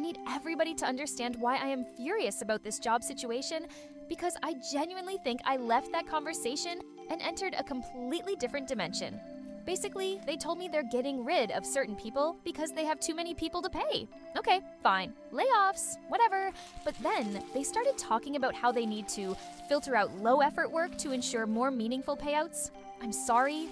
need everybody to understand why I am furious about this job situation, because I genuinely think I left that conversation and entered a completely different dimension. Basically, they told me they're getting rid of certain people because they have too many people to pay. Okay, fine. Layoffs, whatever. But then they started talking about how they need to filter out low-effort work to ensure more meaningful payouts. I'm sorry,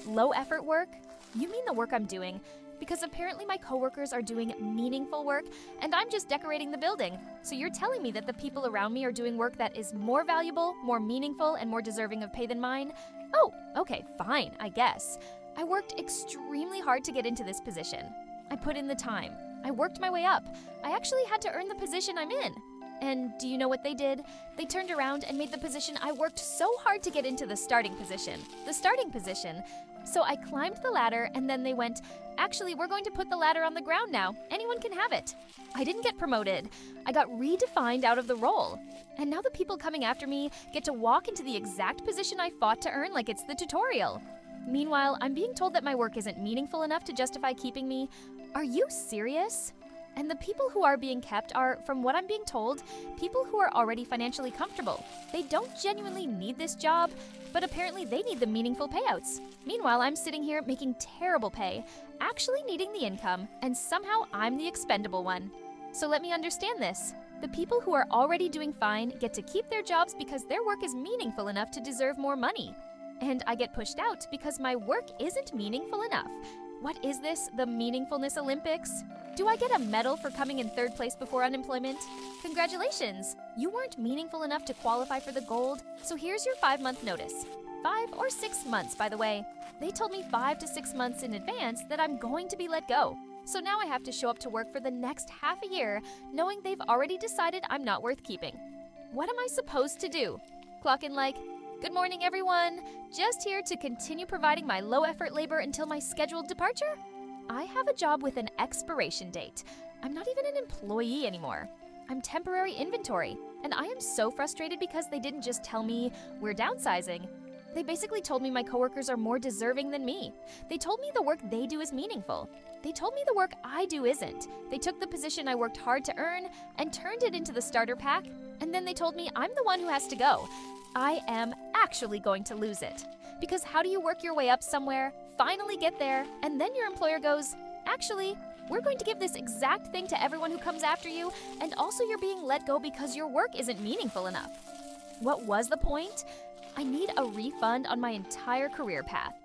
low-effort work? You mean the work I'm doing? Because apparently my coworkers are doing meaningful work and I'm just decorating the building. So you're telling me that the people around me are doing work that is more valuable, more meaningful, and more deserving of pay than mine? Oh, okay, fine, I guess. I worked extremely hard to get into this position. I put in the time. I worked my way up. I actually had to earn the position I'm in. And do you know what they did? They turned around and made the position I worked so hard to get into the starting position. The starting position. So I climbed the ladder and then they went, actually, we're going to put the ladder on the ground now. Anyone can have it. I didn't get promoted. I got redefined out of the role. And now the people coming after me get to walk into the exact position I fought to earn like it's the tutorial. Meanwhile, I'm being told that my work isn't meaningful enough to justify keeping me. Are you serious? And the people who are being kept are, from what I'm being told, people who are already financially comfortable. They don't genuinely need this job, but apparently they need the meaningful payouts. Meanwhile, I'm sitting here making terrible pay, actually needing the income, and somehow I'm the expendable one. So let me understand this. The people who are already doing fine get to keep their jobs because their work is meaningful enough to deserve more money. And I get pushed out because my work isn't meaningful enough. What is this, the Meaningfulness Olympics? Do I get a medal for coming in third place before unemployment? Congratulations! You weren't meaningful enough to qualify for the gold, so here's your 5-month notice. 5 or 6 months, by the way. They told me 5 to 6 months in advance that I'm going to be let go. So now I have to show up to work for the next half a year, knowing they've already decided I'm not worth keeping. What am I supposed to do? Clock in like, good morning, everyone. Just here to continue providing my low-effort labor until my scheduled departure? I have a job with an expiration date. I'm not even an employee anymore. I'm temporary inventory, and I am so frustrated because they didn't just tell me we're downsizing. They basically told me my coworkers are more deserving than me. They told me the work they do is meaningful. They told me the work I do isn't. They took the position I worked hard to earn and turned it into the starter pack, and then they told me I'm the one who has to go. I am actually going to lose it. Because how do you work your way up somewhere, finally get there, and then your employer goes, actually, we're going to give this exact thing to everyone who comes after you, and also you're being let go because your work isn't meaningful enough. What was the point? I need a refund on my entire career path.